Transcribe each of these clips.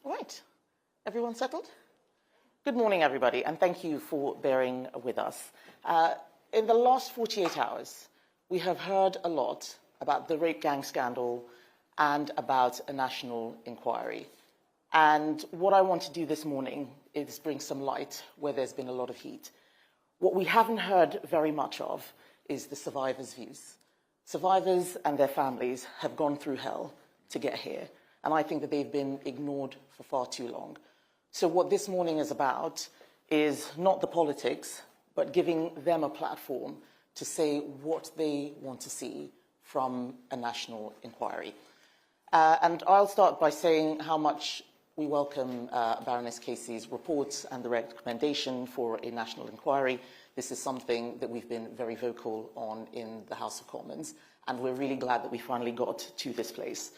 All right, everyone settled? Good morning, everybody, and thank you for bearing with us. In the last 48 hours, we have heard a lot about the rape gang scandal and about a national inquiry. And what I want to do this morning is bring some light where there's been a lot of heat. What we haven't heard very much of is the survivors' views. Survivors and their families have gone through hell to get here, and I think that they've been ignored for far too long. So what this morning is about is not the politics, but giving them a platform to say what they want to see from a national inquiry. And I'll start by saying how much we welcome Baroness Casey's report and the recommendation for a national inquiry. This is something that we've been very vocal on in the House of Commons, and we're really glad that we finally got to this place.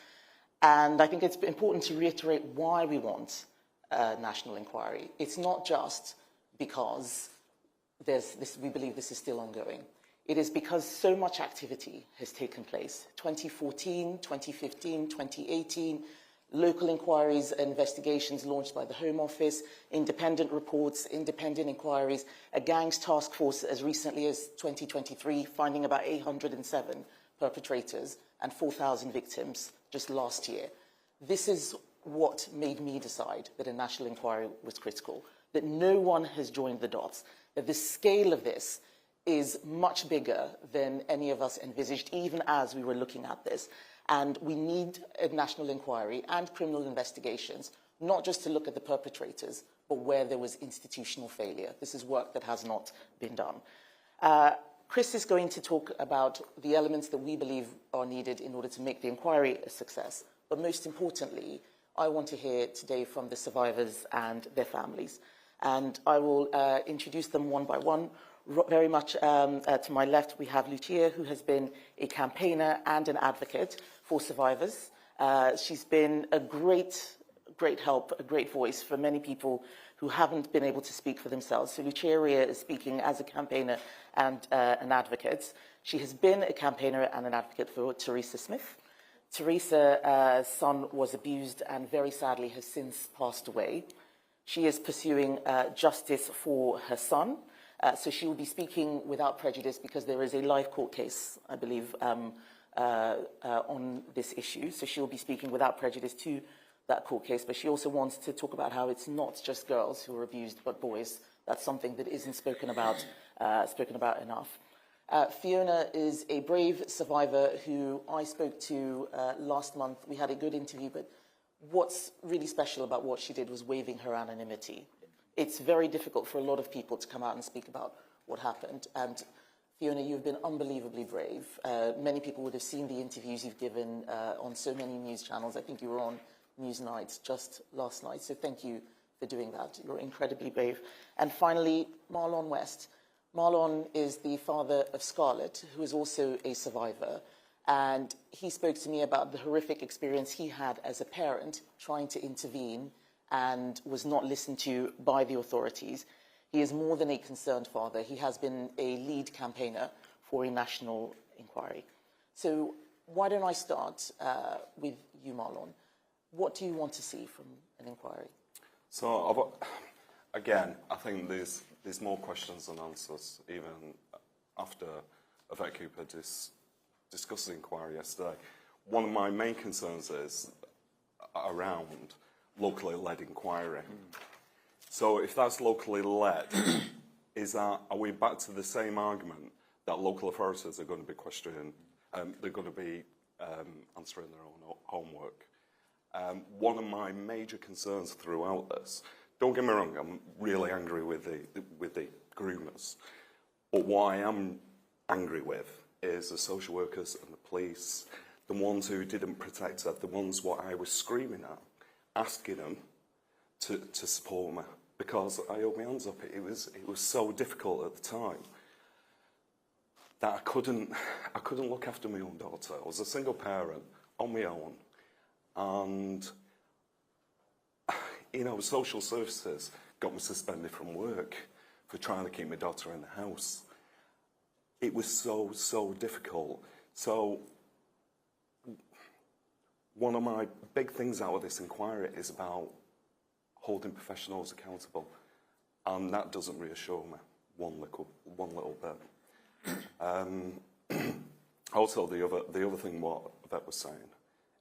And I think it's important to reiterate why we want a national inquiry. It's not just because we believe this is still ongoing. It is because so much activity has taken place. 2014, 2015, 2018, local inquiries and investigations launched by the Home Office, independent reports, independent inquiries, a gangs task force as recently as 2023, finding about 807 perpetrators and 4,000 victims just last year. This is what made me decide that a national inquiry was critical, that no one has joined the dots, that the scale of this is much bigger than any of us envisaged, even as we were looking at this. And we need a national inquiry and criminal investigations, not just to look at the perpetrators, but where there was institutional failure. This is work that has not been done. Chris is going to talk about the elements that we believe are needed in order to make the inquiry a success. But most importantly, I want to hear today from the survivors and their families. And I will introduce them one by one. Very much to my left, we have Lucia, who has been a campaigner and an advocate for survivors. She's been a great help, a great voice for many people who haven't been able to speak for themselves. So Lucia is speaking as a campaigner and an advocate. She has been a campaigner and an advocate for Teresa Smith. Teresa's son was abused and very sadly has since passed away. She is pursuing justice for her son. So she will be speaking without prejudice because there is a live court case, I believe, on this issue. So she will be speaking without prejudice to that court case. But she also wants to talk about how it's not just girls who are abused, but boys. That's something that isn't spoken about enough. Fiona is a brave survivor who I spoke to last month. We had a good interview, but what's really special about what she did was waiving her anonymity. It's very difficult for a lot of people to come out and speak about what happened. And Fiona, you've been unbelievably brave. Many people would have seen the interviews you've given on so many news channels. I think you were on Newsnight just last night. So thank you for doing that. You're incredibly brave. And finally, Marlon West. Marlon is the father of Scarlett, who is also a survivor. And he spoke to me about the horrific experience he had as a parent trying to intervene and was not listened to by the authorities. He is more than a concerned father. He has been a lead campaigner for a national inquiry. So why don't I start with you, Marlon? What do you want to see from an inquiry? So, again, I think there's more questions than answers, even after Yvette Cooper discussed the inquiry yesterday. One of my main concerns is around locally led inquiry. So if that's locally led, are we back to the same argument that local authorities are going to be questioning, they're going to be answering their own homework? One of my major concerns throughout this, don't get me wrong, I'm really angry with the groomers, but what I am angry with is the social workers and the police, the ones who didn't protect her, the ones what I was screaming at, asking them to support me, because I held my hands up. It was so difficult at the time that I couldn't look after my own daughter. I was a single parent on my own, and social services got me suspended from work for trying to keep my daughter in the house. It was so difficult. So one of my big things out of this inquiry is about holding professionals accountable. And that doesn't reassure me one little bit. Also, the other thing what Yvette was saying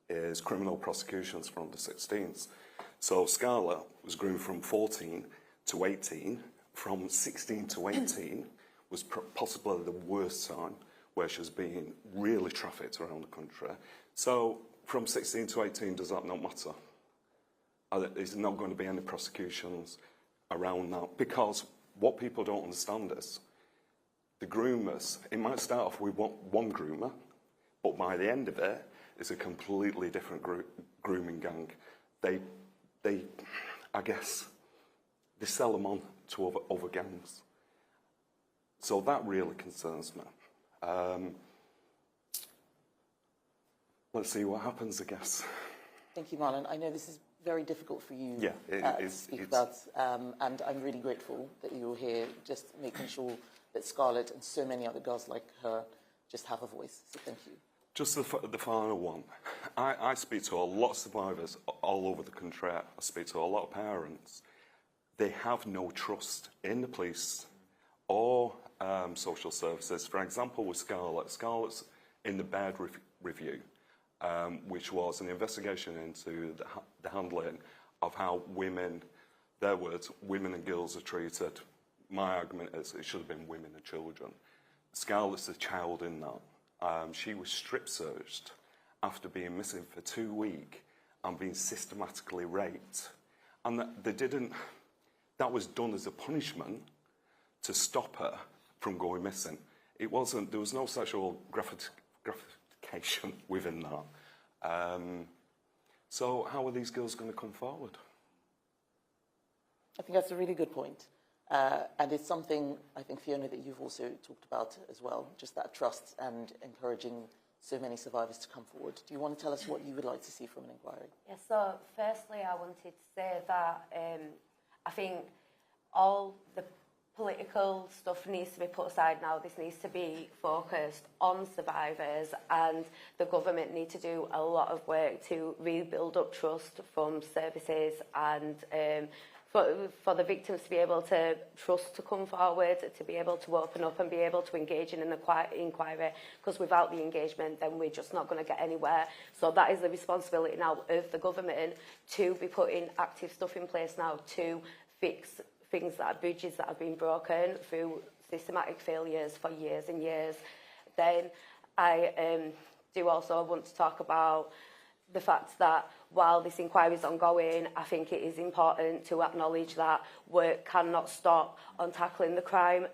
is criminal prosecutions for under 16s. So Scarlett was groomed from 14 to 18. From 16 to 18 was possibly the worst time where she was being really trafficked around the country. So from 16 to 18, does that not matter? There's not going to be any prosecutions around that, because what people don't understand is the groomers, it might start off with one groomer, but by the end of it, it's a completely different grooming gang. They, I guess, they sell them on to other gangs. So that really concerns me. Let's see what happens, I guess. Thank you, Marlon. I know this is very difficult for you to speak about, and I'm really grateful that you're here just making sure that Scarlett and so many other girls like her just have a voice. So thank you. Just the final one. I speak to a lot of survivors all over the country. I speak to a lot of parents. They have no trust in the police or social services. For example, with Scarlett's in the Baird Review, which was an investigation into the handling of how women, their words, women and girls are treated. My argument is it should have been women and children. Scarlett's a child in that. She was strip searched after being missing for 2 weeks and being systematically raped. And that was done as a punishment to stop her from going missing. There was no sexual gratification within that. So how are these girls going to come forward? I think that's a really good point. And it's something, I think, Fiona, that you've also talked about as well, just that trust and encouraging so many survivors to come forward. Do you want to tell us what you would like to see from an inquiry? Yes, so firstly, I wanted to say that I think all the political stuff needs to be put aside now. This needs to be focused on survivors, and the government need to do a lot of work to rebuild up trust from services and for the victims to be able to trust to come forward, to be able to open up and be able to engage in an inquiry, because without the engagement then we're just not going to get anywhere. So that is the responsibility now of the government to be putting active stuff in place now to fix things bridges that have been broken through systematic failures for years and years. Then I do also want to talk about the fact that while this inquiry is ongoing, I think it is important to acknowledge that work cannot stop on tackling the crime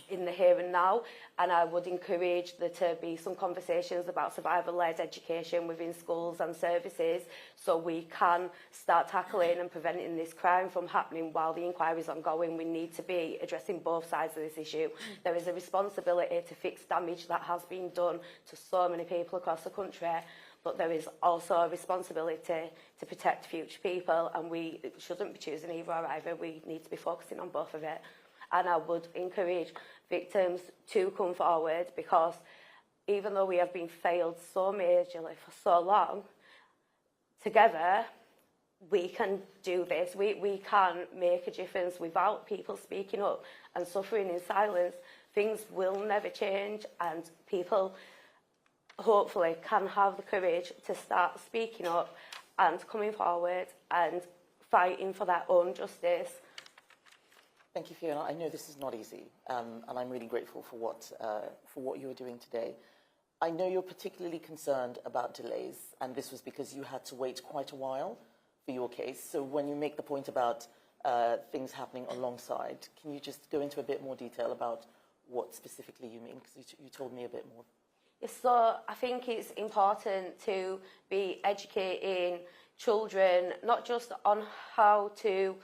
in the here and now. And I would encourage there to be some conversations about survivor-led education within schools and services, so we can start tackling and preventing this crime from happening while the inquiry is ongoing. We need to be addressing both sides of this issue. There is a responsibility to fix damage that has been done to so many people across the country, but there is also a responsibility to protect future people, and we shouldn't be choosing either or either. We need to be focusing on both of it. And I would encourage victims to come forward, because even though we have been failed so majorly for so long, together we can do this. We can make a difference without people speaking up and suffering in silence. Things will never change, and people hopefully can have the courage to start speaking up and coming forward and fighting for their own justice. Thank you, Fiona. I know this is not easy, and I'm really grateful for what you're doing today. I know you're particularly concerned about delays, and this was because you had to wait quite a while for your case. So when you make the point about things happening alongside, can you just go into a bit more detail about what specifically you mean? Because you told me a bit more. So I think it's important to be educating children, not just on how to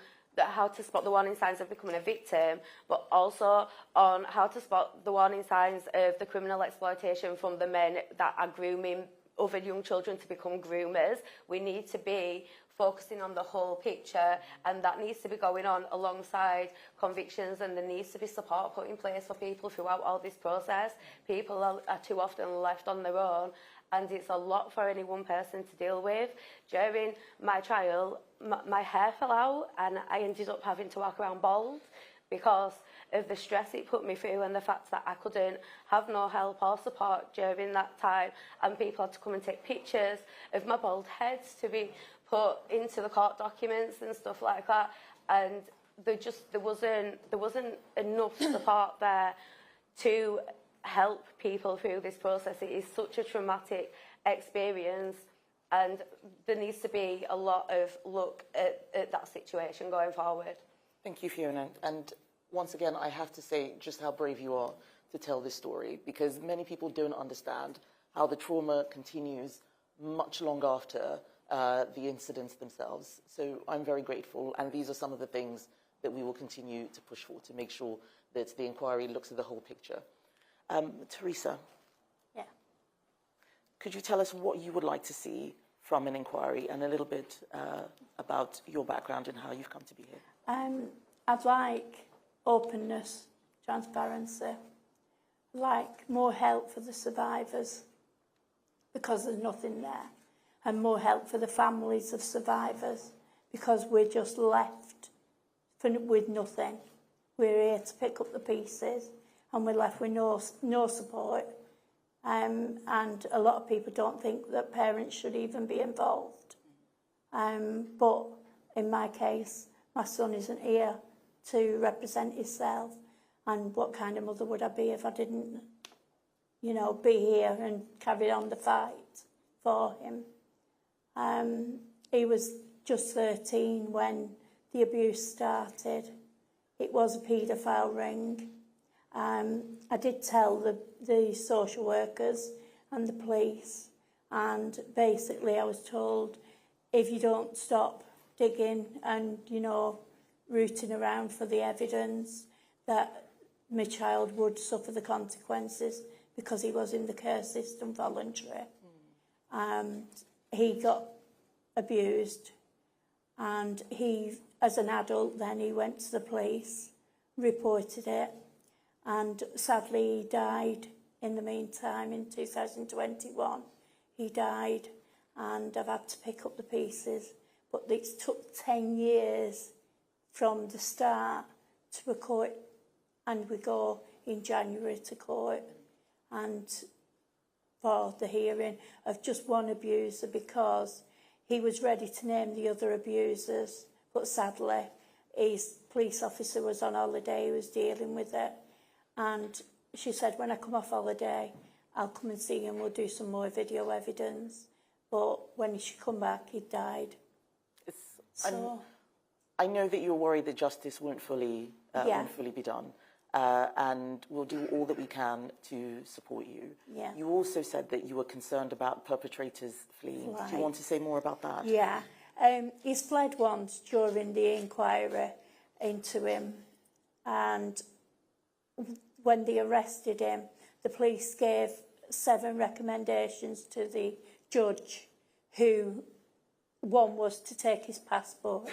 spot the warning signs of becoming a victim, but also on how to spot the warning signs of the criminal exploitation from the men that are grooming other young children to become groomers. We need to be focusing on the whole picture, and that needs to be going on alongside convictions, and there needs to be support put in place for people throughout all this process. People are too often left on their own, and it's a lot for any one person to deal with. During my trial, my hair fell out and I ended up having to walk around bald because of the stress it put me through and the fact that I couldn't have no help or support during that time, and people had to come and take pictures of my bald head to be put into the court documents and stuff like that, and there wasn't enough support there to help people through this process. It is such a traumatic experience, and there needs to be a lot of look at that situation going forward. Thank you, Fiona. And once again, I have to say just how brave you are to tell this story, because many people don't understand how the trauma continues much long after the incidents themselves. So I'm very grateful, and these are some of the things that we will continue to push for to make sure that the inquiry looks at the whole picture. Teresa, yeah. Could you tell us what you would like to see from an inquiry and a little bit about your background and how you've come to be here? I'd like openness, transparency. I'd like more help for the survivors because there's nothing there, and more help for the families of survivors because we're just left with nothing. We're here to pick up the pieces and we're left with no support. And a lot of people don't think that parents should even be involved. But in my case, my son isn't here to represent himself. And what kind of mother would I be if I didn't, you know, be here and carry on the fight for him? He was just 13 when the abuse started. It was a paedophile ring. I did tell the social workers and the police, and basically I was told, if you don't stop digging and, you know, rooting around for the evidence, that my child would suffer the consequences because he was in the care system voluntary. He got abused, and he, as an adult, then he went to the police, reported it, and sadly he died in the meantime in 2021. He died, and I've had to pick up the pieces, but it took 10 years from the start to a court, and we go in January to court, and for the hearing of just one abuser, because he was ready to name the other abusers, but sadly his police officer was on holiday, he was dealing with it, and she said, when I come off holiday, I'll come and see you and we'll do some more video evidence. But when she come back, he died. I know that you're worried that justice won't fully be done, and we'll do all that we can to support you. Yeah. You also said that you were concerned about perpetrators fleeing. Right. Do you want to say more about that? Yeah. He's fled once during the inquiry into him, and when they arrested him, the police gave 7 recommendations to the judge, who one was to take his passport.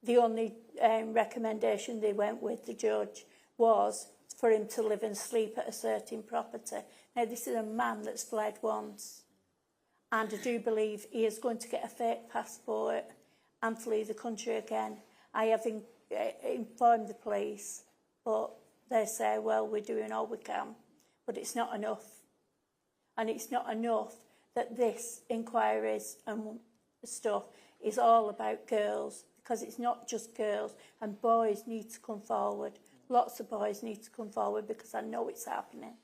The only recommendation they went with, the judge, was for him to live and sleep at a certain property. Now, this is a man that's fled once, and I do believe he is going to get a fake passport and flee the country again. I have informed the police, but they say, well, we're doing all we can, but it's not enough. And it's not enough that this inquiries and stuff is all about girls, because it's not just girls, and boys need to come forward. Lots of boys need to come forward, because I know it's happening.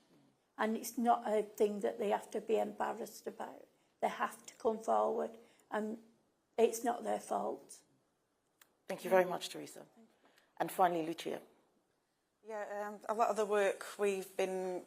And it's not a thing that they have to be embarrassed about. They have to come forward, and it's not their fault. Thank you very much, Teresa. And finally, Lucia. Yeah, a lot of the work we've been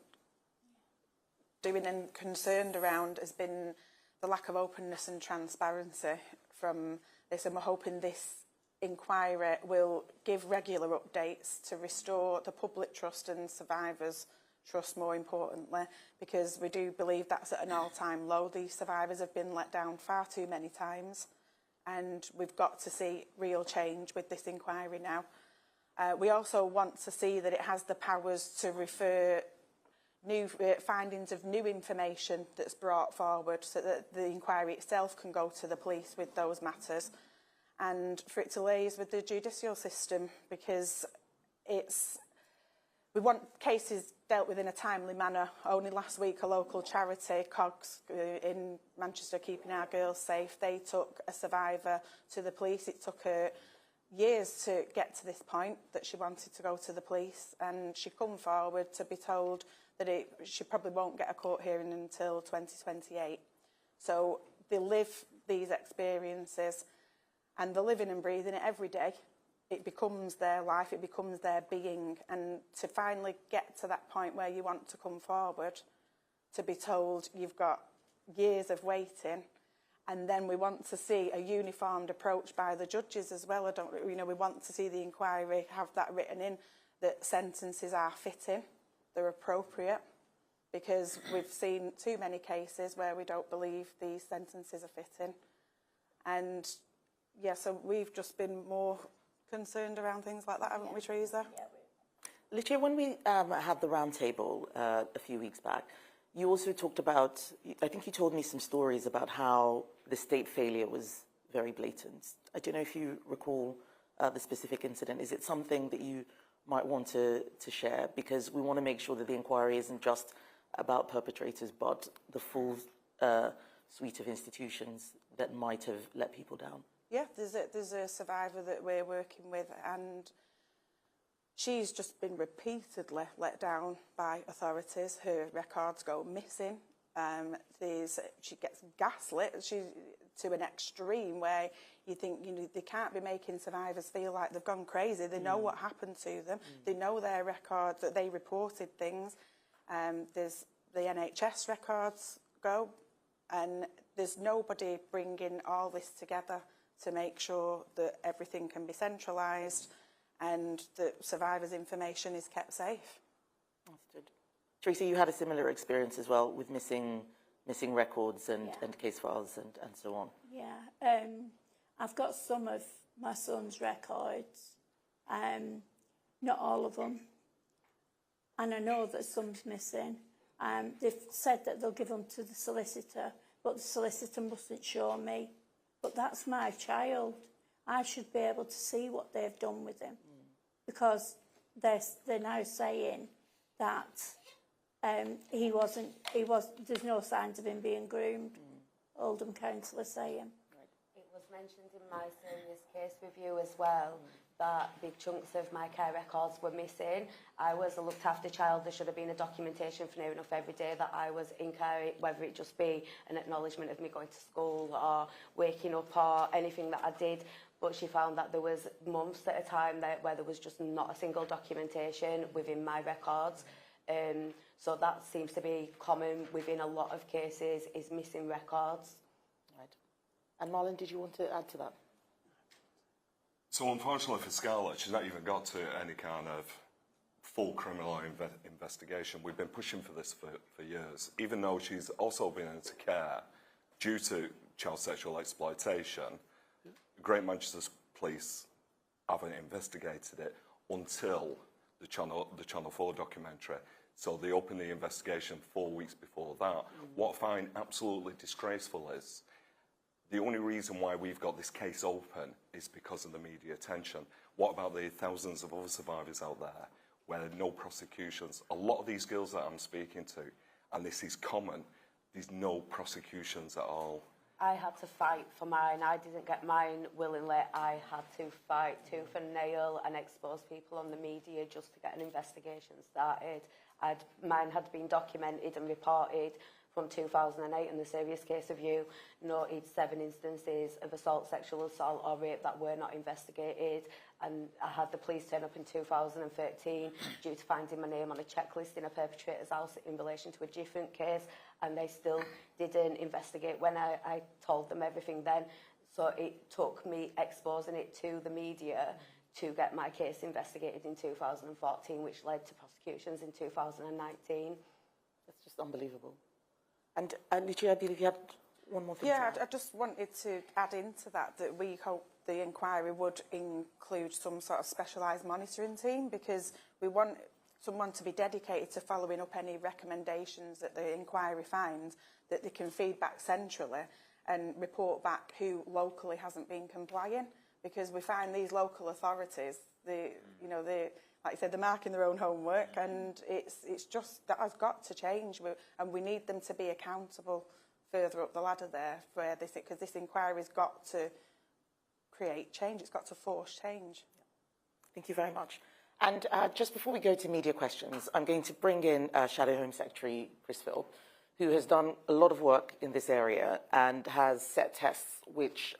doing and concerned around has been the lack of openness and transparency from this, and we're hoping this inquiry will give regular updates to restore the public trust and survivors' trust, more importantly, because we do believe that's at an all-time low. These survivors have been let down far too many times, and we've got to see real change with this inquiry now. We also want to see that it has the powers to refer new findings of new information that's brought forward so that the inquiry itself can go to the police with those matters, and for it to liaise with the judicial system, because we want cases dealt with in a timely manner. Only last week, a local charity, COGS, in Manchester, Keeping Our Girls Safe, they took a survivor to the police. It took her years to get to this point that she wanted to go to the police, and she come forward to be told that she probably won't get a court hearing until 2028. So they live these experiences, and they're living and breathing it every day. It becomes their life, it becomes their being, and to finally get to that point where you want to come forward, to be told you've got years of waiting, and then we want to see a uniformed approach by the judges as well. We want to see the inquiry have that written in, that sentences are fitting, they're appropriate, because we've seen too many cases where we don't believe these sentences are fitting. And yeah, so we've just been more concerned around things like that, haven't we, Teresa? Yeah. Lucia, when we had the roundtable a few weeks back, you also talked about, I think you told me some stories about how the state failure was very blatant. I don't know if you recall the specific incident. Is it something that you might want to share? Because we want to make sure that the inquiry isn't just about perpetrators, but the full suite of institutions that might have let people down. Yeah, there's a survivor that we're working with, and she's just been repeatedly let down by authorities. Her records go missing. She gets gaslit to an extreme where you think they can't be making survivors feel like they've gone crazy. They know what happened to them. They know their records, that they reported things. There's the NHS records go, and there's nobody bringing all this together to make sure that everything can be centralised and that survivors' information is kept safe. Understood. Teresa, you had a similar experience as well with missing records and case files and so on. Yeah, I've got some of my son's records, not all of them, and I know that some's missing. They've said that they'll give them to the solicitor, but the solicitor mustn't show me. But that's my child. I should be able to see what they've done with him, because they're now saying that there's no signs of him being groomed. Oldham Council are saying. It was mentioned in my serious case review as well that big chunks of my care records were missing. I was a looked after child. There should have been a documentation for near enough every day that I was in care, whether it just be an acknowledgement of me going to school or waking up or anything that I did. But she found that there was months at a time where there was just not a single documentation within my records. So that seems to be common within a lot of cases, is missing records. Right. And Marlon, did you want to add to that? So unfortunately for Scarlett, she's not even got to any kind of full criminal investigation. We've been pushing for this for years, even though she's also been into care due to child sexual exploitation. Great Manchester Police haven't investigated it until the Channel 4 documentary. So they opened the investigation 4 weeks before that. What I find absolutely disgraceful is the only reason why we've got this case open is because of the media attention. What about the thousands of other survivors out there where no prosecutions? A lot of these girls that I'm speaking to, and this is common, there's no prosecutions at all. I had to fight for mine. I didn't get mine willingly. I had to fight tooth and nail and expose people on the media just to get an investigation started. Mine had been documented and reported from 2008, and the serious case review noted 7 instances of assault, sexual assault or rape that were not investigated, and I had the police turn up in 2013 due to finding my name on a checklist in a perpetrator's house in relation to a different case, and they still didn't investigate when I told them everything then. So it took me exposing it to the media to get my case investigated in 2014, which led to prosecutions in 2019. That's just unbelievable. And Lucia, I believe you had one more thing to add. I just wanted to add into that we hope the inquiry would include some sort of specialised monitoring team, because we want someone to be dedicated to following up any recommendations that the inquiry finds, that they can feed back centrally and report back who locally hasn't been complying, because we find these local authorities, like I said, they're marking their own homework, and it's just that has got to change, and we need them to be accountable further up the ladder there, because this inquiry's got to create change, it's got to force change. Thank you very much. And just before we go to media questions, I'm going to bring in Shadow Home Secretary Chris Phil, who has done a lot of work in this area and has set tests which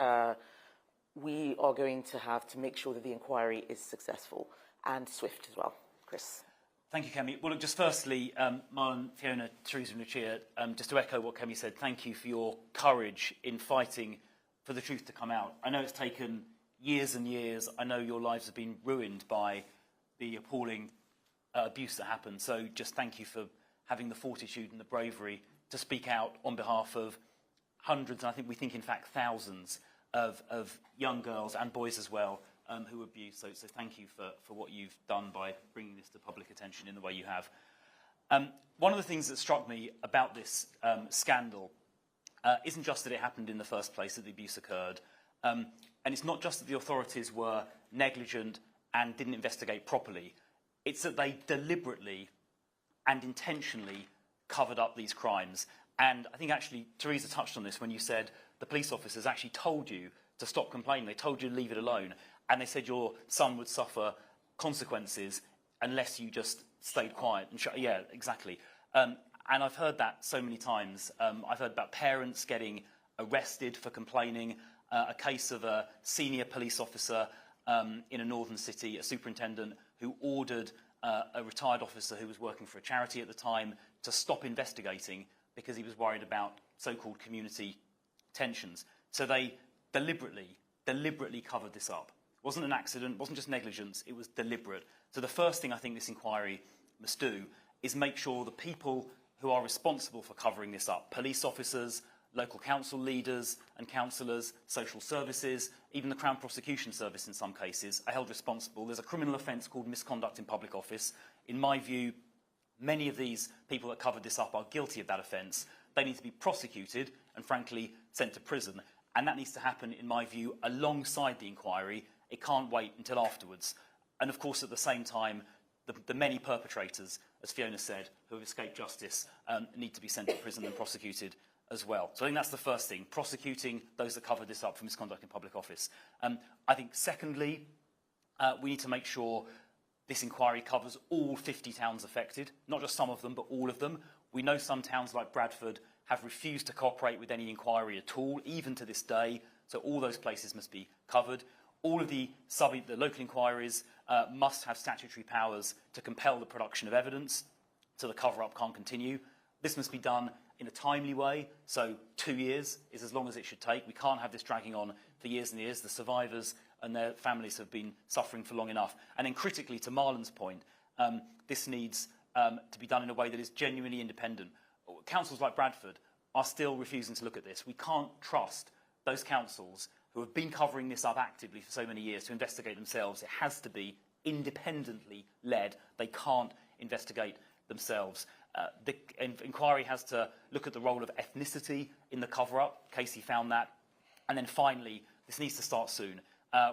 we are going to have to make sure that the inquiry is successful and swift as well. Chris. Thank you, Kemi. Well, look, just firstly, Marlon, Fiona, Teresa and Lucia, just to echo what Kemi said, thank you for your courage in fighting for the truth to come out. I know it's taken years and years. I know your lives have been ruined by the appalling abuse that happened. So just thank you for having the fortitude and the bravery to speak out on behalf of hundreds, and I think we think, in fact, thousands of young girls and boys as well who were abused. So thank you for what you've done by bringing this to public attention in the way you have. One of the things that struck me about this scandal isn't just that it happened in the first place, that the abuse occurred, and it's not just that the authorities were negligent and didn't investigate properly. It's that they deliberately and intentionally covered up these crimes. And I think actually Teresa touched on this when you said the police officers actually told you to stop complaining. They told you to leave it alone. And they said your son would suffer consequences unless you just stayed quiet. And yeah, exactly. And I've heard that so many times. I've heard about parents getting arrested for complaining. A case of a senior police officer in a northern city, a superintendent who ordered a retired officer who was working for a charity at the time to stop investigating because he was worried about so-called community tensions. So they deliberately covered this up. It wasn't an accident, it wasn't just negligence, it was deliberate. So the first thing I think this inquiry must do is make sure the people who are responsible for covering this up, police officers, local council leaders and councillors, social services, even the Crown Prosecution Service in some cases, are held responsible. There's a criminal offence called misconduct in public office. In my view, many of these people that covered this up are guilty of that offence. They need to be prosecuted and, frankly, sent to prison. And that needs to happen, in my view, alongside the inquiry. It can't wait until afterwards. And, of course, at the same time, the many perpetrators, as Fiona said, who have escaped justice, need to be sent to prison and prosecuted as well. So I think that's the first thing, prosecuting those that covered this up for misconduct in public office. I think, secondly, we need to make sure this inquiry covers all 50 towns affected, not just some of them, but all of them. We know some towns like Bradford have refused to cooperate with any inquiry at all, even to this day, so all those places must be covered. All of the local inquiries must have statutory powers to compel the production of evidence, so the cover-up can't continue. This must be done in a timely way, so 2 years is as long as it should take. We can't have this dragging on for years and years. The survivors and their families have been suffering for long enough. And then critically, to Marlon's point, this needs to be done in a way that is genuinely independent. Councils like Bradford are still refusing to look at this. We can't trust those councils who have been covering this up actively for so many years to investigate themselves. It has to be independently led. They can't investigate themselves. The inquiry has to look at the role of ethnicity in the cover-up. Casey found that. And then finally, this needs to start soon.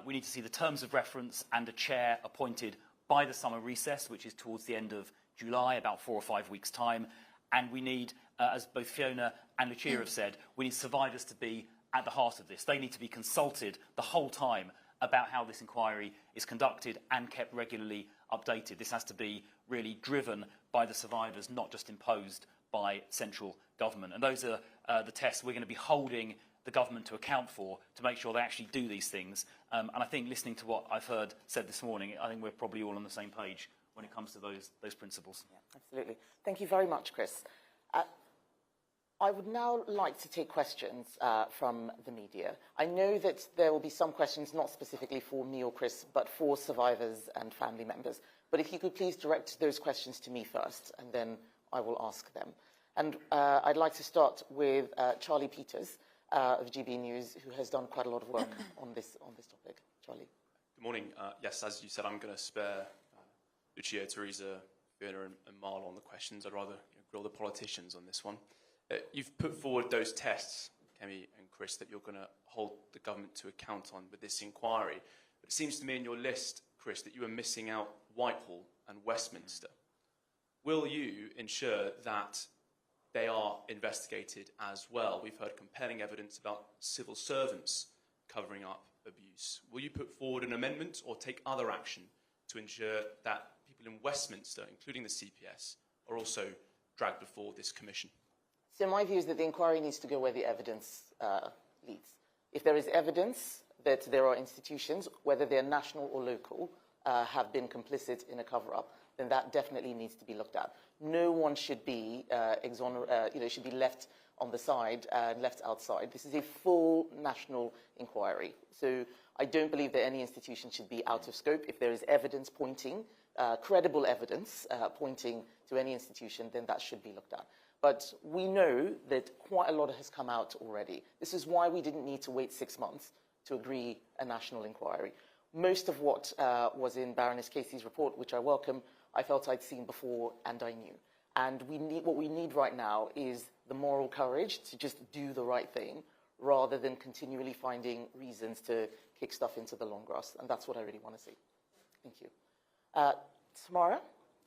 We need to see the terms of reference and a chair appointed by the summer recess, which is towards the end of July, about 4 or 5 weeks' time. And we need, as both Fiona and Lucia have said, we need survivors to be at the heart of this. They need to be consulted the whole time about how this inquiry is conducted and kept regularly updated. This has to be really driven by the survivors, not just imposed by central government. And those are the tests we're going to be holding the government to account for to make sure they actually do these things. And I think, listening to what I've heard said this morning, I think we're probably all on the same page when it comes to those principles. Yeah, absolutely. Thank you very much, Chris. I would now like to take questions from the media. I know that there will be some questions not specifically for me or Chris, but for survivors and family members. But if you could please direct those questions to me first, and then I will ask them. And I'd like to start with Charlie Peters of GB News, who has done quite a lot of work on this topic. Charlie. Good morning. Yes, as you said, I'm going to spare Lucia, Teresa, Fiona and Marl on the questions. I'd rather grill the politicians on this one. You've put forward those tests, Kemi and Chris, that you're going to hold the government to account on with this inquiry. But it seems to me in your list, Chris, that you are missing out Whitehall and Westminster. Will you ensure that they are investigated as well? We've heard compelling evidence about civil servants covering up abuse. Will you put forward an amendment or take other action to ensure that people in Westminster, including the CPS, are also dragged before this commission? So my view is that the inquiry needs to go where the evidence leads. If there is evidence that there are institutions, whether they're national or local, have been complicit in a cover-up, then that definitely needs to be looked at. No one should be should be left on the side and left outside. This is a full national inquiry. So I don't believe that any institution should be out of scope. If there is evidence pointing, credible evidence pointing to any institution, then that should be looked at. But we know that quite a lot has come out already. This is why we didn't need to wait 6 months to agree a national inquiry. Most of what was in Baroness Casey's report, which I welcome, I felt I'd seen before and I knew. And what we need right now is the moral courage to just do the right thing rather than continually finding reasons to kick stuff into the long grass. And that's what I really want to see. Thank you. Tamara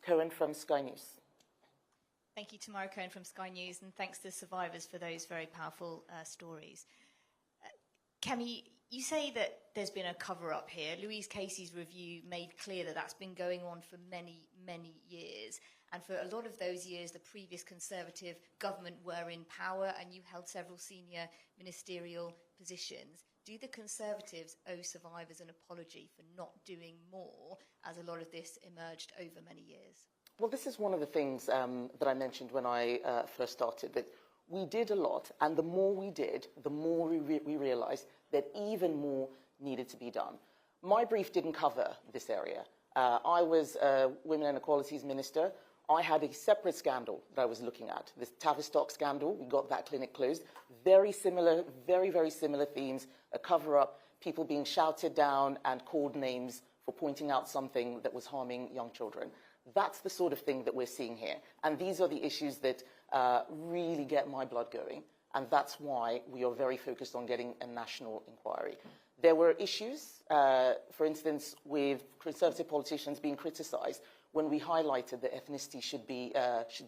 Cohen from Sky News. Thank you, Tamara Cohen from Sky News, and thanks to survivors for those very powerful stories. Kemi, you say that there's been a cover-up here. Louise Casey's review made clear that that's been going on for many, many years. And for a lot of those years, the previous Conservative government were in power and you held several senior ministerial positions. Do the Conservatives owe survivors an apology for not doing more as a lot of this emerged over many years? Well, this is one of the things that I mentioned when I first started, that we did a lot, and the more we did, the more we realised that even more needed to be done. My brief didn't cover this area. I was Women and Equalities Minister. I had a separate scandal that I was looking at, this Tavistock scandal. We got that clinic closed. Very similar, very, very similar themes, a cover-up, people being shouted down and called names for pointing out something that was harming young children. That's the sort of thing that we're seeing here. And these are the issues that really get my blood going. And that's why we are very focused on getting a national inquiry. There were issues, for instance, with Conservative politicians being criticised when we highlighted that ethnicity should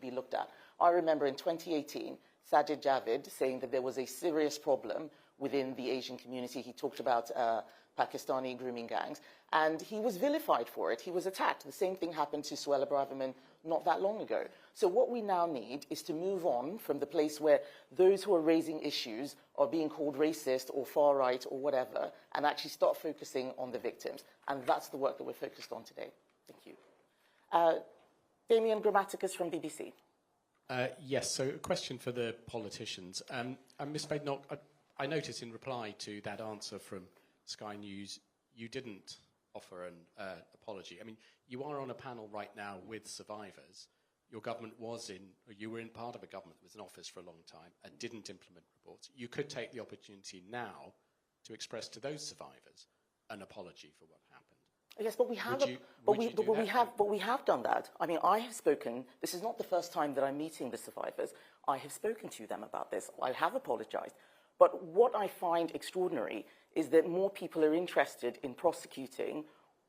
be looked at. I remember in 2018, Sajid Javid saying that there was a serious problem within the Asian community. He talked about Pakistani grooming gangs, and he was vilified for it. He was attacked. The same thing happened to Suella Braverman not that long ago. So what we now need is to move on from the place where those who are raising issues are being called racist or far right or whatever, and actually start focusing on the victims. And that's the work that we're focused on today. Thank you. Damien Grammaticus from BBC. Yes, so a question for the politicians. Ms Badenoch, I noticed in reply to that answer from Sky News, you didn't offer an apology. I mean, you are on a panel right now with survivors. Your government you were in part of a government that was in office for a long time and didn't implement reports. You could take the opportunity now to express to those survivors an apology for what happened. Yes, but we have done that. I mean, I have spoken. This is not the first time that I'm meeting the survivors. I have spoken to them about this. I have apologised. But what I find extraordinary is that more people are interested in prosecuting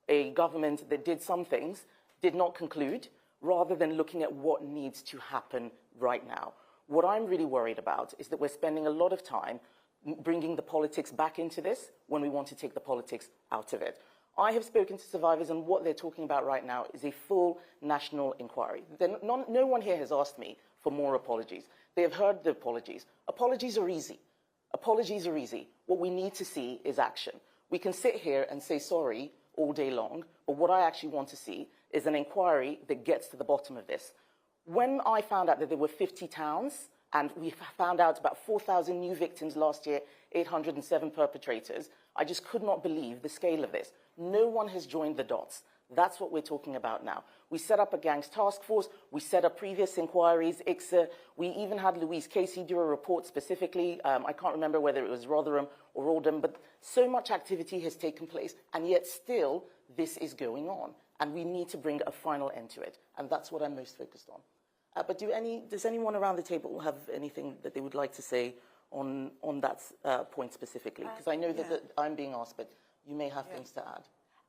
a government that did some things, did not conclude, rather than looking at what needs to happen right now. What I'm really worried about is that we're spending a lot of time bringing the politics back into this when we want to take the politics out of it. I have spoken to survivors, and what they're talking about right now is a full national inquiry. No one here has asked me for more apologies. They have heard the apologies. Apologies are easy. Apologies are easy. What we need to see is action. We can sit here and say sorry all day long, but what I actually want to see is an inquiry that gets to the bottom of this. When I found out that there were 50 towns, and we found out about 4,000 new victims last year, 807 perpetrators, I just could not believe the scale of this. No one has joined the dots. That's what we're talking about now. We set up a gangs task force. We set up previous inquiries, ICSA. We even had Louise Casey do a report specifically. I can't remember whether it was Rotherham or Oldham, but so much activity has taken place, and yet still this is going on. and we need to bring a final end to it. And that's what I'm most focused on. But does anyone around the table have anything that they would like to say on that point specifically? Because I know that I'm being asked, but you may have things to add.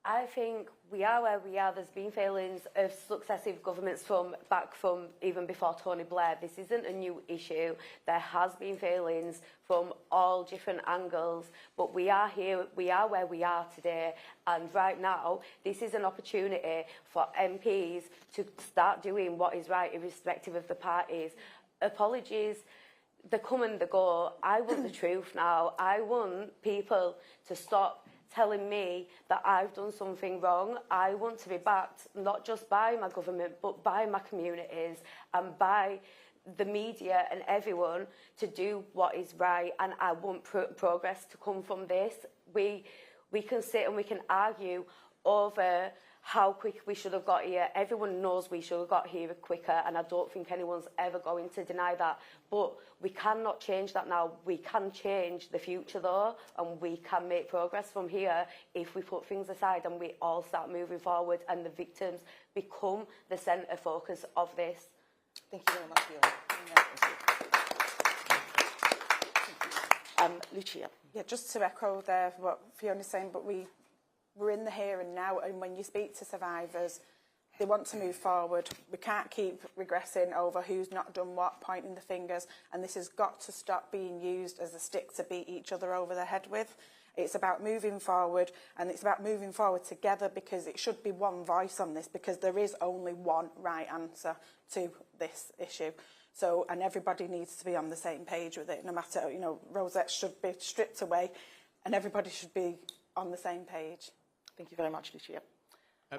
I think we are where we are. There's been failings of successive governments back from even before Tony Blair. This isn't a new issue. There has been failings from all different angles, but we are here, we are where we are today, and right now this is an opportunity for MPs to start doing what is right irrespective of the parties. Apologies, they come and they go. I want the truth now. I want people to stop telling me that I've done something wrong. I want to be backed not just by my government but by my communities and by the media and everyone to do what is right, and I want progress to come from this. We can sit and we can argue over how quick we should have got here. Everyone knows we should have got here quicker, and I don't think anyone's ever going to deny that. But we cannot change that now. We can change the future, though, and we can make progress from here if we put things aside and we all start moving forward and the victims become the centre focus of this. Thank you very much, Fiona. Lucia. Yeah, just to echo there what Fiona's saying, but we're in the here and now, and when you speak to survivors, they want to move forward. We can't keep regressing over who's not done what, pointing the fingers, and this has got to stop being used as a stick to beat each other over the head with. It's about moving forward, and it's about moving forward together, because it should be one voice on this, because there is only one right answer to this issue. So, and everybody needs to be on the same page with it, no matter, you know, rosettes should be stripped away, and everybody should be on the same page. Thank you very much, Lucia.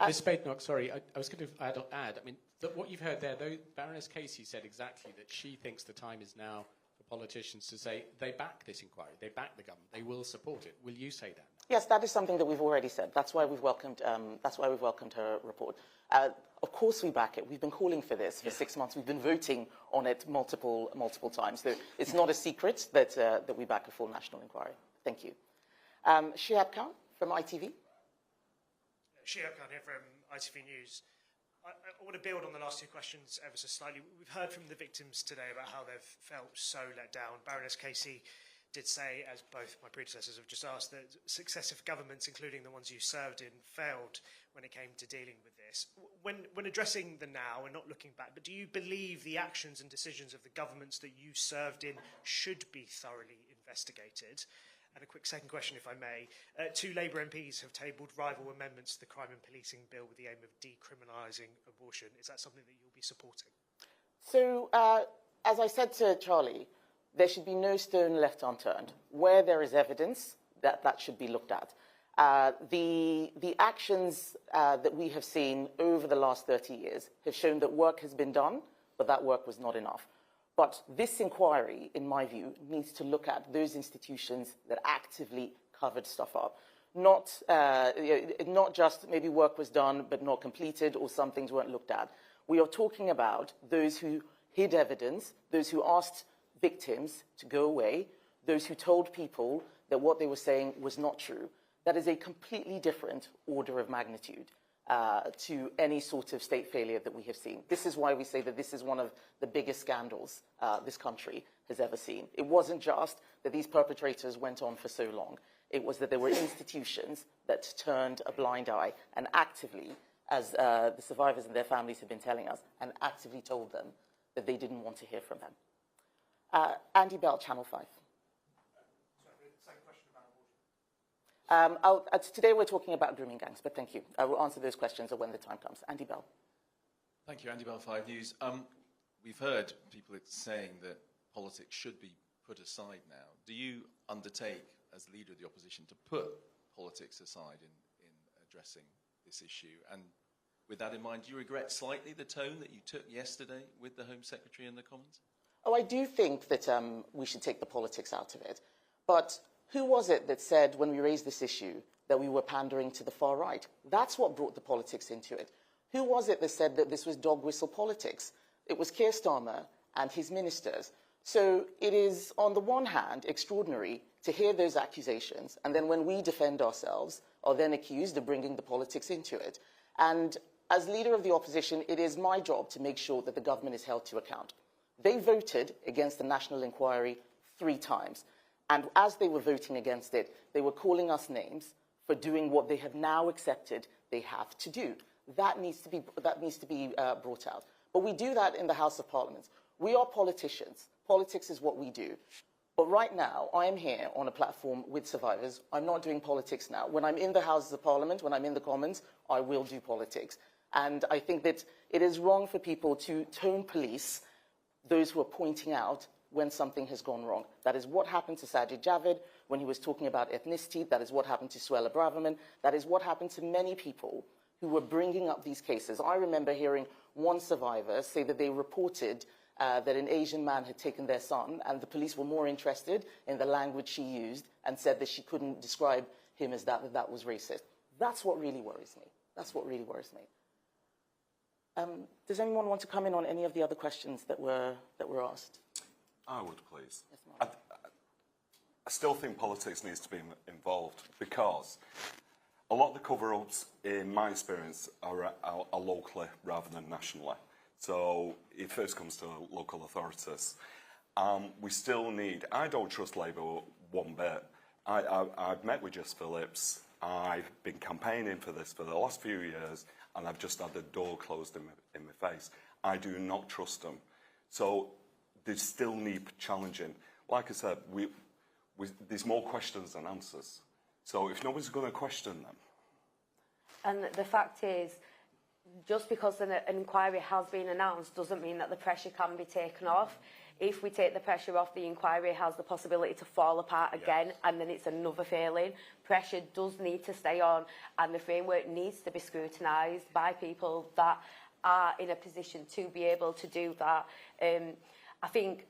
Ms. Badenoch, sorry, I was going to add. I mean, what you've heard there, though, Baroness Casey said exactly that she thinks the time is now for politicians to say they back this inquiry, they back the government, they will support it. Will you say that? Yes, that is something that we've already said. That's why we've welcomed. Her report. Of course, we back it. We've been calling for this for 6 months. We've been voting on it multiple times. So it's not a secret that we back a full national inquiry. Thank you. Shihab Khan from ITV. Shihab Khan here from ITV News. I want to build on the last two questions ever so slightly. We've heard from the victims today about how they've felt so let down. Baroness Casey did say, as both my predecessors have just asked, that successive governments, including the ones you served in, failed when it came to dealing with this. When addressing the now and not looking back, but do you believe the actions and decisions of the governments that you served in should be thoroughly investigated? And a quick second question, if I may. Two Labour MPs have tabled rival amendments to the Crime and Policing Bill with the aim of decriminalising abortion. Is that something that you'll be supporting? So, as I said to Charlie, there should be no stone left unturned. Where there is evidence, that should be looked at. The actions that we have seen over the last 30 years have shown that work has been done, but that work was not enough. But this inquiry, in my view, needs to look at those institutions that actively covered stuff up. Not just maybe work was done but not completed, or some things weren't looked at. We are talking about those who hid evidence, those who asked victims to go away, those who told people that what they were saying was not true. That is a completely different order of magnitude to any sort of state failure that we have seen. This is why we say that this is one of the biggest scandals this country has ever seen. It wasn't just that these perpetrators went on for so long. It was that there were institutions that turned a blind eye and actively, as the survivors and their families have been telling us, and actively told them that they didn't want to hear from them. Andy Bell, Channel 5. Today we're talking about grooming gangs, but thank you. I will answer those questions when the time comes. Andy Bell. Thank you, Andy Bell, 5 News. We've heard people saying that politics should be put aside now. Do you undertake, as leader of the opposition, to put politics aside in addressing this issue? And with that in mind, do you regret slightly the tone that you took yesterday with the Home Secretary and the Commons? Oh, I do think that we should take the politics out of it. But who was it that said, when we raised this issue, that we were pandering to the far right? That's what brought the politics into it. Who was it that said that this was dog whistle politics? It was Keir Starmer and his ministers. So it is, on the one hand, extraordinary to hear those accusations, and then when we defend ourselves are then accused of bringing the politics into it. And as leader of the opposition, it is my job to make sure that the government is held to account. They voted against the national inquiry 3 times. And as they were voting against it, they were calling us names for doing what they have now accepted they have to do. That needs to be brought out. But we do that in the House of Parliament. We are politicians. Politics is what we do. But right now, I am here on a platform with survivors. I'm not doing politics now. When I'm in the Houses of Parliament, when I'm in the Commons, I will do politics. And I think that it is wrong for people to tone police those who are pointing out when something has gone wrong. That is what happened to Sajid Javid when he was talking about ethnicity. That is what happened to Suella Braverman. That is what happened to many people who were bringing up these cases. I remember hearing one survivor say that they reported that an Asian man had taken their son, and the police were more interested in the language she used and said that she couldn't describe him as that was racist. That's what really worries me. That's what really worries me. Does anyone want to come in on any of the other questions that were asked? I would, please. Yes, I still think politics needs to be involved because a lot of the cover-ups, in my experience, are locally rather than nationally. So it first comes to local authorities. We still need... I don't trust Labour one bit. I've met with Jess Phillips. I've been campaigning for this for the last few years, and I've just had the door closed in my face. I do not trust them. So they still need challenging. Like I said, there's more questions than answers. So if nobody's going to question them... And the fact is, just because an inquiry has been announced doesn't mean that the pressure can be taken off. If we take the pressure off, the inquiry has the possibility to fall apart again, and then it's another failing. Pressure does need to stay on, and the framework needs to be scrutinised by people that are in a position to be able to do that. I think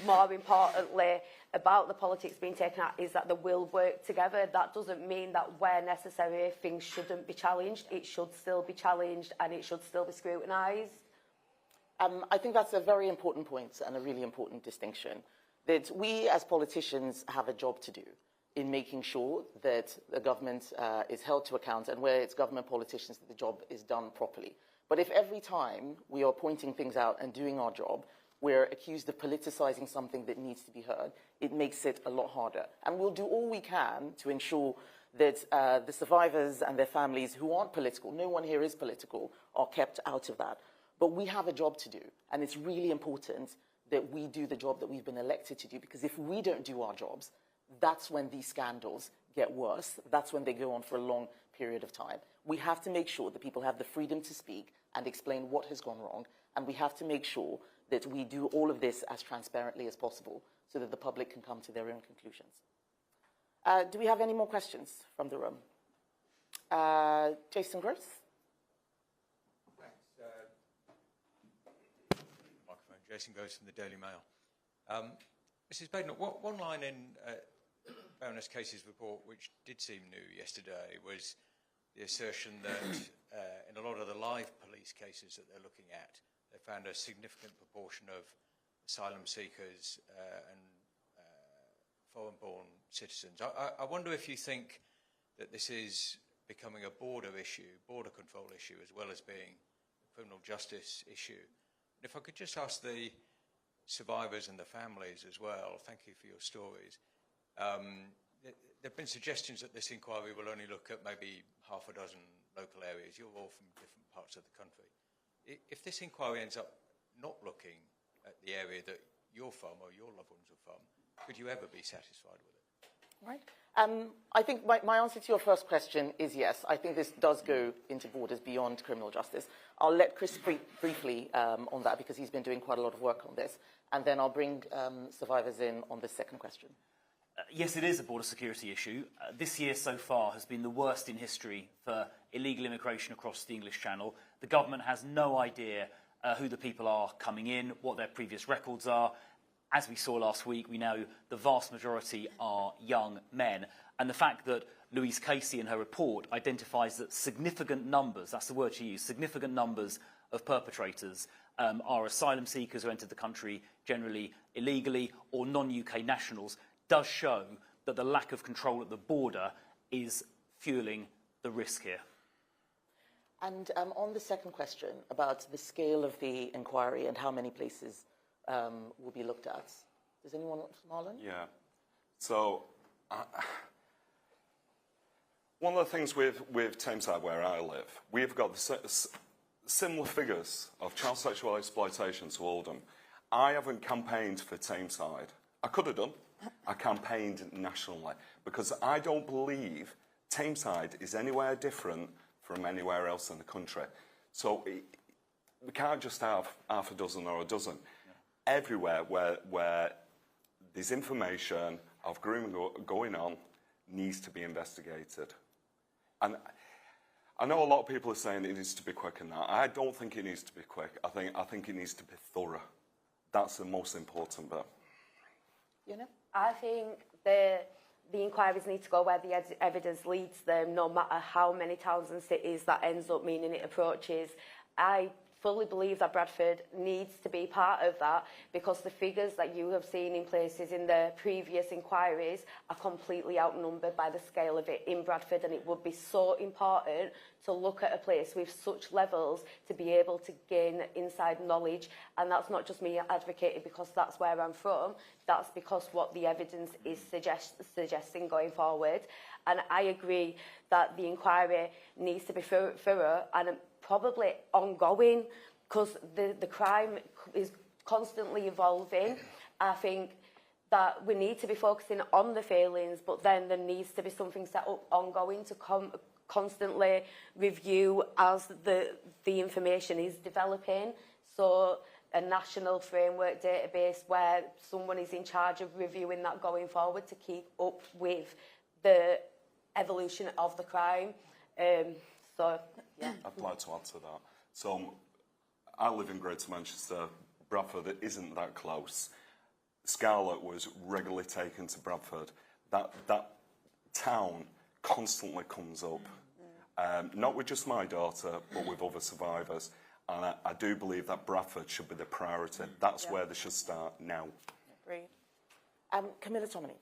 more importantly about the politics being taken out is that they will work together. That doesn't mean that where necessary things shouldn't be challenged. It should still be challenged and it should still be scrutinised. I think that's a very important point and a really important distinction, that we as politicians have a job to do in making sure that the government is held to account, and where it's government politicians that the job is done properly. But if every time we are pointing things out and doing our job, we're accused of politicising something that needs to be heard, it makes it a lot harder. And we'll do all we can to ensure that the survivors and their families who aren't political, no one here is political, are kept out of that. But we have a job to do, and it's really important that we do the job that we've been elected to do, because if we don't do our jobs, that's when these scandals get worse. That's when they go on for a long period of time. We have to make sure that people have the freedom to speak and explain what has gone wrong, and we have to make sure that we do all of this as transparently as possible so that the public can come to their own conclusions. Do we have any more questions from the room? Jason Gross? Microphone. Jason Gross from the Daily Mail. Mrs. Badenoch, one line in Baroness Casey's report, which did seem new yesterday, was the assertion that in a lot of the live police cases that they're looking at, they found a significant proportion of asylum seekers and foreign-born citizens. I wonder if you think that this is becoming a border issue, border control issue, as well as being a criminal justice issue. And if I could just ask the survivors and the families as well, thank you for your stories. There have been suggestions that this inquiry will only look at maybe half a dozen local areas. You're all from different parts of the country. If this inquiry ends up not looking at the area that you're from or your loved ones are from, could you ever be satisfied with it? Right. I think my answer to your first question is yes. I think this does go into borders beyond criminal justice. I'll let Chris briefly on that, because he's been doing quite a lot of work on this, and then I'll bring survivors in on the second question. Yes, it is a border security issue. This year so far has been the worst in history for illegal immigration across the English Channel. The government has no idea who the people are coming in, what their previous records are. As we saw last week, we know the vast majority are young men. And the fact that Louise Casey in her report identifies that significant numbers, that's the word she used, significant numbers of perpetrators are asylum seekers who entered the country generally illegally or non-UK nationals, does show that the lack of control at the border is fueling the risk here. And on the second question about the scale of the inquiry and how many places will be looked at, does anyone want to, Marlon? Yeah. So, one of the things with Tameside, where I live, we've got similar figures of child sexual exploitation to Oldham. I haven't campaigned for Tameside. I could have done. I campaigned nationally because I don't believe Tameside is anywhere different from anywhere else in the country. So we can't just have half a dozen or a dozen. Yeah. Everywhere where there's information of grooming going on needs to be investigated. And I know a lot of people are saying it needs to be quick and that. I don't think it needs to be quick. I think it needs to be thorough. That's the most important bit. You know? I think the inquiries need to go where the evidence leads them, no matter how many towns and cities that ends up meaning it approaches. I fully believe that Bradford needs to be part of that because the figures that you have seen in places in the previous inquiries are completely outnumbered by the scale of it in Bradford, and it would be so important to look at a place with such levels to be able to gain inside knowledge. And that's not just me advocating because that's where I'm from, that's because what the evidence is suggesting going forward. And I agree that the inquiry needs to be thorough and probably ongoing because the crime is constantly evolving. I think that we need to be focusing on the failings, but then there needs to be something set up ongoing to constantly review as the information is developing. So a national framework database where someone is in charge of reviewing that going forward to keep up with the evolution of the crime. So, yeah. I'd like to add to that. So, I live in Greater Manchester. Bradford isn't that close. Scarlett was regularly taken to Bradford. That town constantly comes up. Not with just my daughter, but with other survivors. And I do believe that Bradford should be the priority. That's where they should start now. Agreed. Camilla Tomini.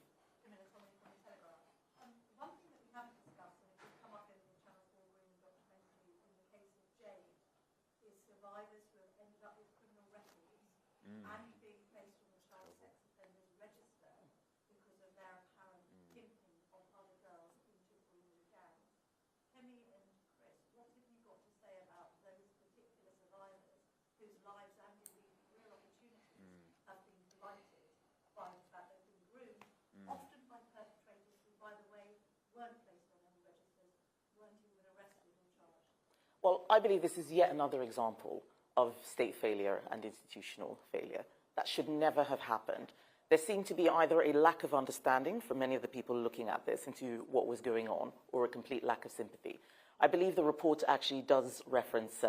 Well, I believe this is yet another example of state failure and institutional failure. That should never have happened. There seemed to be either a lack of understanding from many of the people looking at this into what was going on, or a complete lack of sympathy. I believe the report actually does reference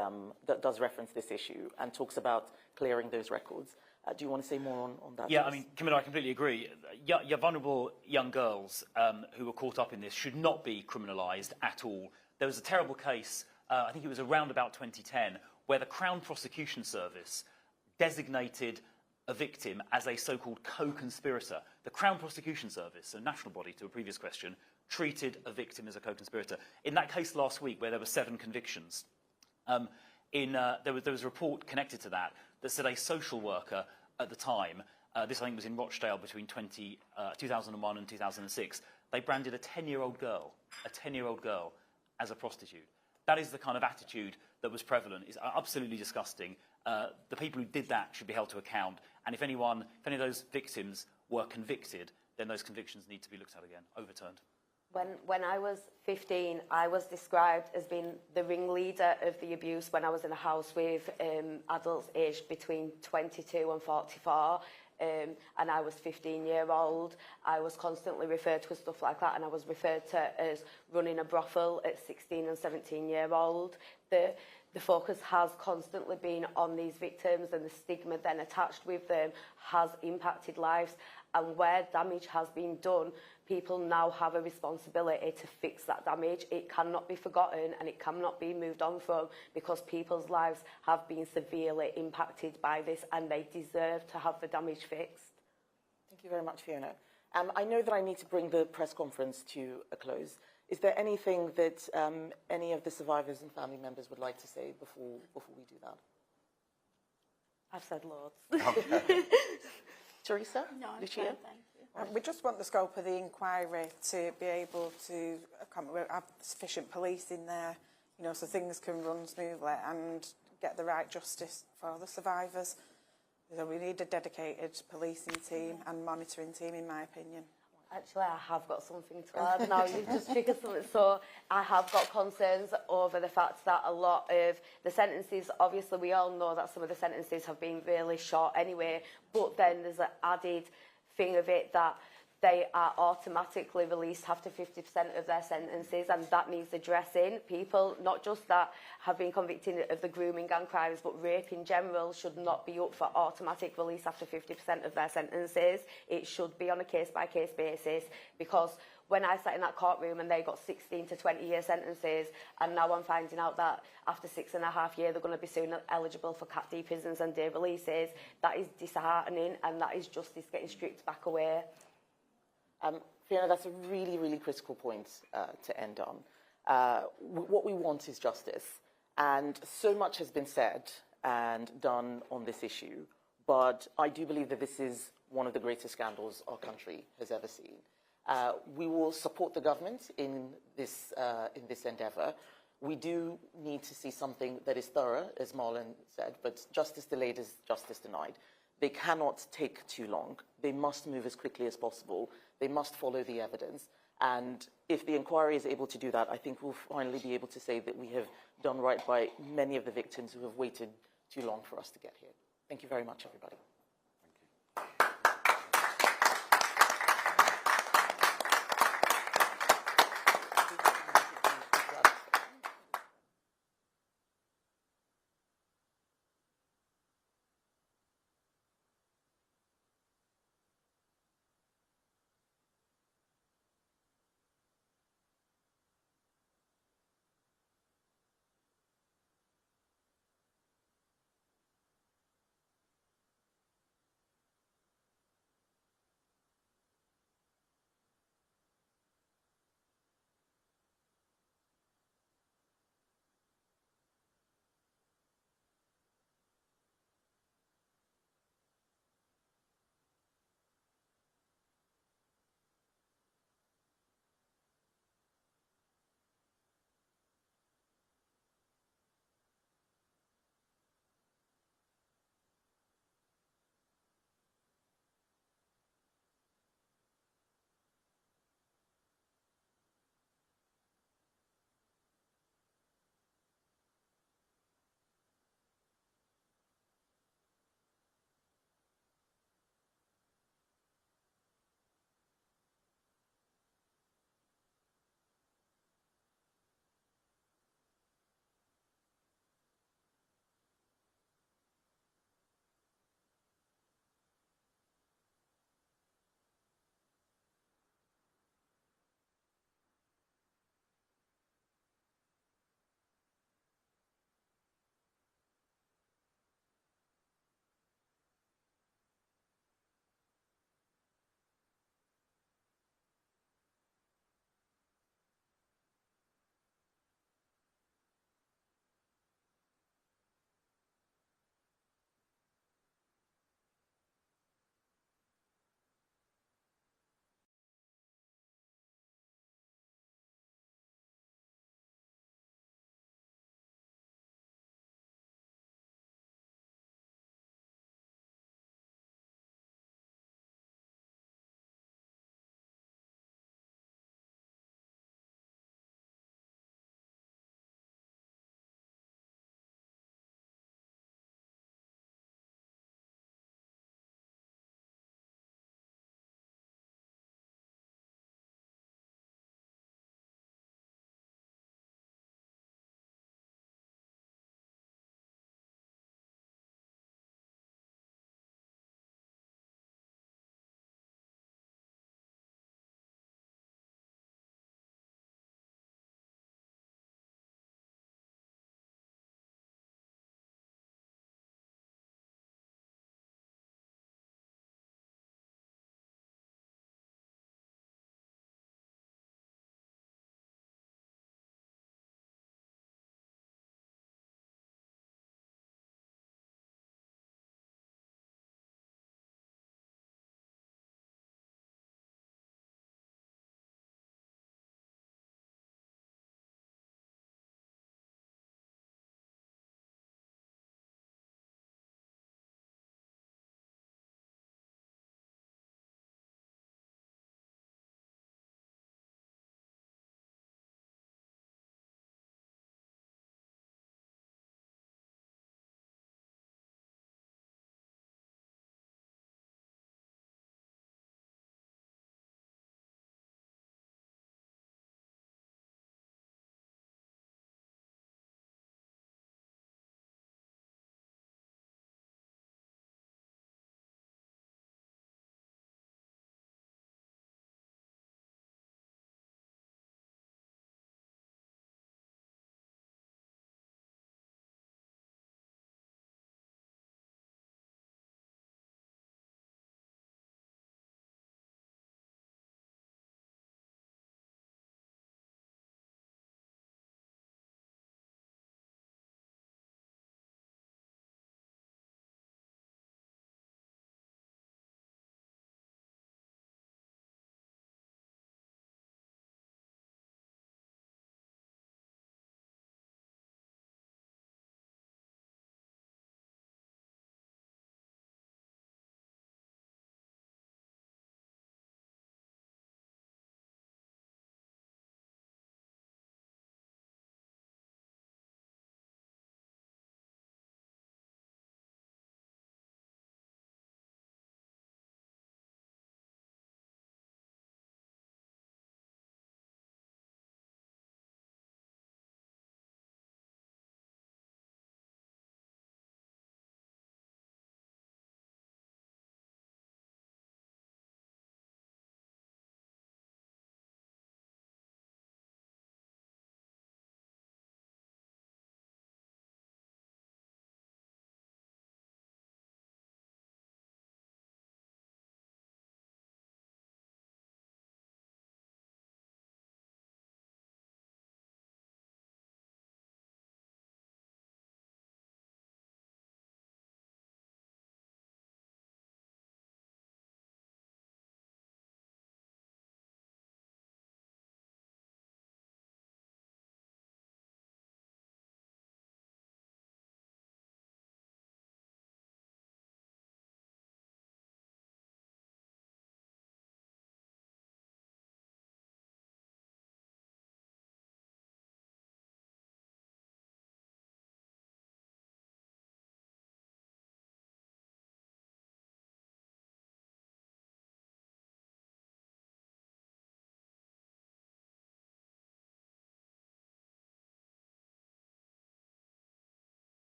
this issue and talks about clearing those records. Do you want to say more on that? Yeah, I mean, Camilla, I completely agree. Vulnerable young girls who were caught up in this should not be criminalised at all. There was a terrible case, I think it was around about 2010, where the Crown Prosecution Service designated a victim as a so-called co-conspirator. The Crown Prosecution Service, a national body to a previous question, treated a victim as a co-conspirator. In that case last week, where there were 7 convictions, there was a report connected to that said a social worker at the time, this I think was in Rochdale between 2001 and 2006, they branded a 10-year-old girl as a prostitute. That is the kind of attitude that was prevalent. It's absolutely disgusting. The people who did that should be held to account. And if any of those victims were convicted, then those convictions need to be looked at again, overturned. When I was 15, I was described as being the ringleader of the abuse when I was in a house with adults aged between 22 and 44. And I was 15-year-old. I was constantly referred to as stuff like that, and I was referred to as running a brothel at 16 and 17-year-old. The focus has constantly been on these victims, and the stigma then attached with them has impacted lives. And where damage has been done, people now have a responsibility to fix that damage. It cannot be forgotten and it cannot be moved on from, because people's lives have been severely impacted by this and they deserve to have the damage fixed. Thank you very much, Fiona. I know that I need to bring the press conference to a close. Is there anything that any of the survivors and family members would like to say before we do that? I've said loads. Okay. Teresa? No, I'm Lucia? fine, thank you. We just want the scope of the inquiry to be able to have sufficient police in there, you know, so things can run smoothly and get the right justice for the survivors. So we need a dedicated policing team and monitoring team, in my opinion. Actually, I have got something to add now. You've just triggered something. So I have got concerns over the fact that a lot of the sentences, obviously we all know that some of the sentences have been really short anyway, but then there's an added thing of it that they are automatically released after 50% of their sentences, and that needs addressing. People, not just that have been convicted of the grooming gang crimes, but rape in general should not be up for automatic release after 50% of their sentences. It should be on a case-by-case basis, because when I sat in that courtroom and they got 16 to 20-year sentences, and now I'm finding out that after 6.5 years they're going to be soon eligible for Cat D prisons and day releases, that is disheartening, and that is justice getting stripped back away. Fiona, that's a really, really critical point to end on. What we want is justice, and so much has been said and done on this issue, but I do believe that this is one of the greatest scandals our country has ever seen. We will support the government in this endeavour. We do need to see something that is thorough, as Marlon said, but justice delayed is justice denied. They cannot take too long. They must move as quickly as possible. They must follow the evidence. And if the inquiry is able to do that, I think we'll finally be able to say that we have done right by many of the victims who have waited too long for us to get here. Thank you very much, everybody.